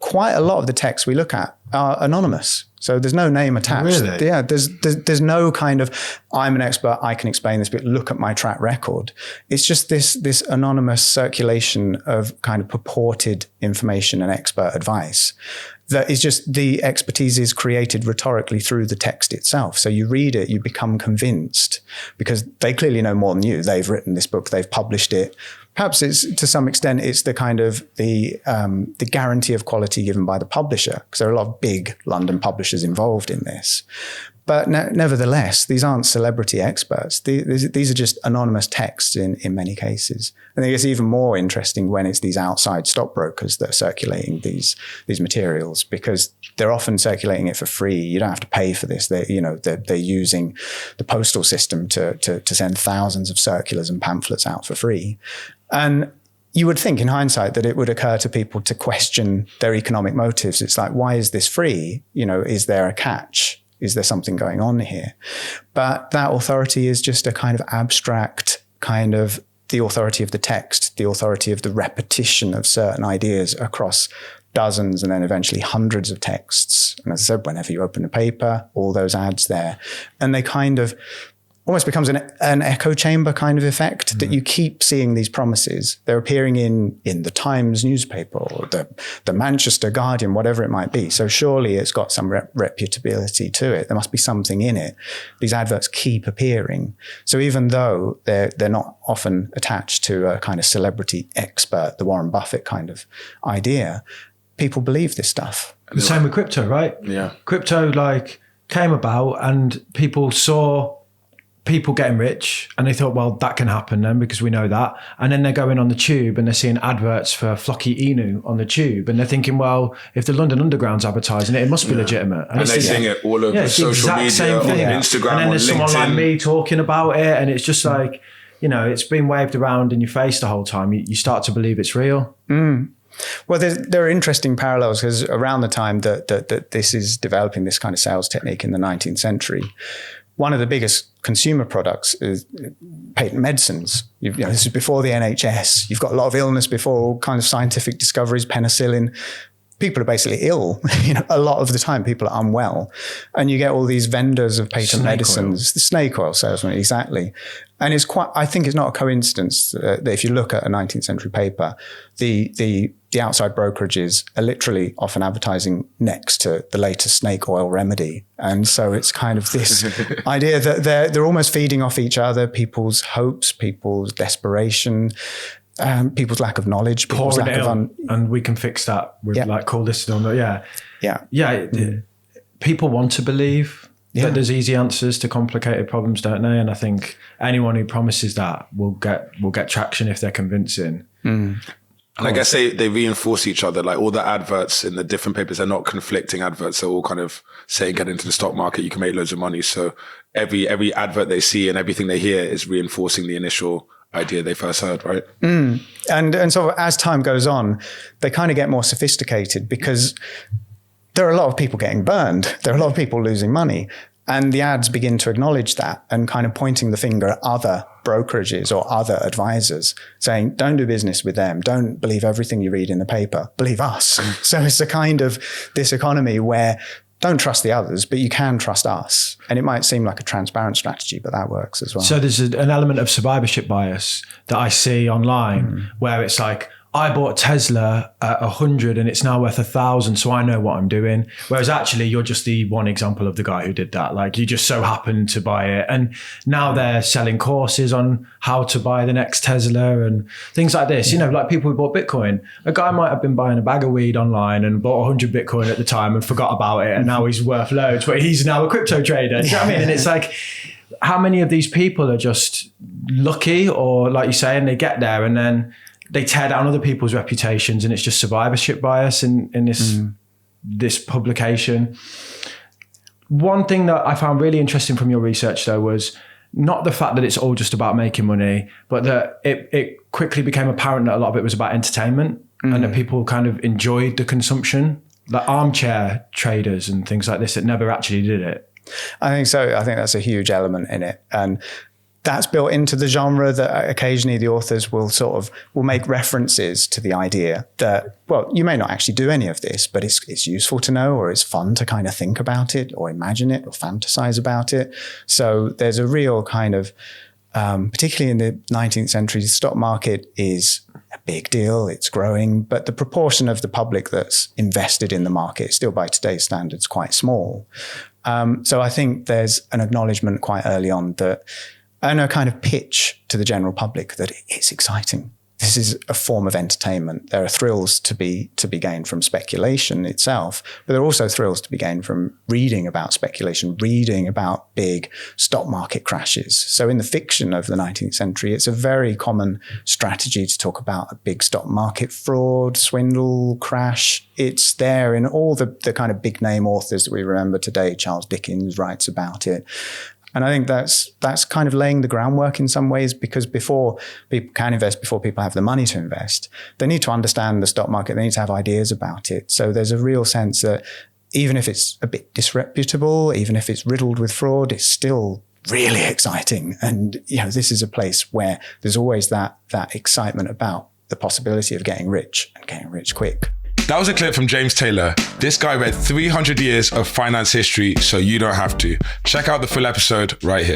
quite a lot of the texts we look at are anonymous. So there's no name attached. Really? Yeah, there's no kind of, I'm an expert, I can explain this, but look at my track record. It's just this anonymous circulation of kind of purported information and expert advice that is just, the expertise is created rhetorically through the text itself. So you read it, you become convinced because they clearly know more than you. They've written this book, they've published it. Perhaps it's, to some extent, it's the kind of the guarantee of quality given by the publisher, because there are a lot of big London publishers involved in this. But nevertheless, these aren't celebrity experts. These are just anonymous texts in many cases. I think it's even more interesting when it's these outside stockbrokers that are circulating these materials, because they're often circulating it for free. You don't have to pay for this. They're using the postal system to send thousands of circulars and pamphlets out for free. And you would think in hindsight that it would occur to people to question their economic motives. It's like, why is this free? Is there a catch? Is there something going on here? But that authority is just a kind of abstract kind of the authority of the text, the authority of the repetition of certain ideas across dozens and then eventually hundreds of texts. And as I said, whenever you open a paper, all those ads there, and they kind of almost becomes an echo chamber kind of effect that you keep seeing these promises. They're appearing in the Times newspaper or the Manchester Guardian, whatever it might be. So surely it's got some reputability to it. There must be something in it. These adverts keep appearing. So even though they're not often attached to a kind of celebrity expert, the Warren Buffett kind of idea, people believe this stuff. The same with crypto, right? Yeah. Crypto came about and people saw people getting rich and they thought, well, that can happen then because we know that. And then they're going on the tube and they're seeing adverts for Flocky Inu on the tube. And they're thinking, well, if the London Underground's advertising it, it must be legitimate. And they're seeing it all over social media, on Instagram, and then there's on LinkedIn. someone like me talking about it. And it's just like, it's been waved around in your face the whole time. You start to believe it's real. Mm. Well, there are interesting parallels because around the time that this is developing, this kind of sales technique in the 19th century, one of the biggest consumer products is patent medicines. This is before the NHS. You've got a lot of illness before all kinds of scientific discoveries, penicillin. People are basically ill. A lot of the time people are unwell. And you get all these vendors of patent medicines, the snake oil salesman, exactly. And I think it's not a coincidence that if you look at a 19th century paper, the outside brokerages are literally often advertising next to the latest snake oil remedy. And so it's kind of this idea that they're almost feeding off each other, people's hopes, people's desperation, people's lack of knowledge, people's lack of and we can fix that with call this on that. People want to believe that there's easy answers to complicated problems, don't they? And I think anyone who promises that will get traction if they're convincing. And I guess they reinforce each other. Like all the adverts in the different papers are not conflicting adverts. They're all kind of saying, get into the stock market, you can make loads of money. So every advert they see and everything they hear is reinforcing the initial idea they first heard, right? And so as time goes on, they kind of get more sophisticated because there are a lot of people getting burned. There are a lot of people losing money. And the ads begin to acknowledge that and kind of pointing the finger at other brokerages or other advisors saying, don't do business with them. Don't believe everything you read in the paper. Believe us. So it's a kind of this economy where don't trust the others, but you can trust us. And it might seem like a transparent strategy, but that works as well. So there's an element of survivorship bias that I see online where it's like, I bought Tesla at 100 and it's now worth 1,000. So I know what I'm doing. Whereas actually you're just the one example of the guy who did that. Like you just so happened to buy it. And now they're selling courses on how to buy the next Tesla and things like this. Like people who bought Bitcoin. A guy might have been buying a bag of weed online and bought 100 Bitcoin at the time and forgot about it. And now he's worth loads, but he's now a crypto trader. Do you know what I mean? And it's like, how many of these people are just lucky or like you say, and they get there and then they tear down other people's reputations and it's just survivorship bias in this publication. One thing that I found really interesting from your research though was not the fact that it's all just about making money, but that it quickly became apparent that a lot of it was about entertainment and that people kind of enjoyed the consumption, like armchair traders and things like this that never actually did it. I think so. I think that's a huge element in it. And that's built into the genre, that occasionally the authors will make references to the idea that, well, you may not actually do any of this, but it's useful to know, or it's fun to kind of think about it or imagine it or fantasize about it. So there's a real kind of, particularly in the 19th century, the stock market is a big deal. It's growing, but the proportion of the public that's invested in the market is still, by today's standards, quite small. So I think there's an acknowledgement quite early on that, and a kind of pitch to the general public that it's exciting. This is a form of entertainment. There are thrills to be gained from speculation itself, but there are also thrills to be gained from reading about speculation, reading about big stock market crashes. So in the fiction of the 19th century, it's a very common strategy to talk about a big stock market fraud, swindle, crash. It's there in all the kind of big name authors that we remember today. Charles Dickens writes about it. And I think that's kind of laying the groundwork in some ways, because before people can invest, before people have the money to invest, they need to understand the stock market. They need to have ideas about it. So there's a real sense that even if it's a bit disreputable, even if it's riddled with fraud, it's still really exciting. And, this is a place where there's always that excitement about the possibility of getting rich, and getting rich quick. That was a clip from James Taylor. This guy read 300 years of finance history, so you don't have to. Check out the full episode right here.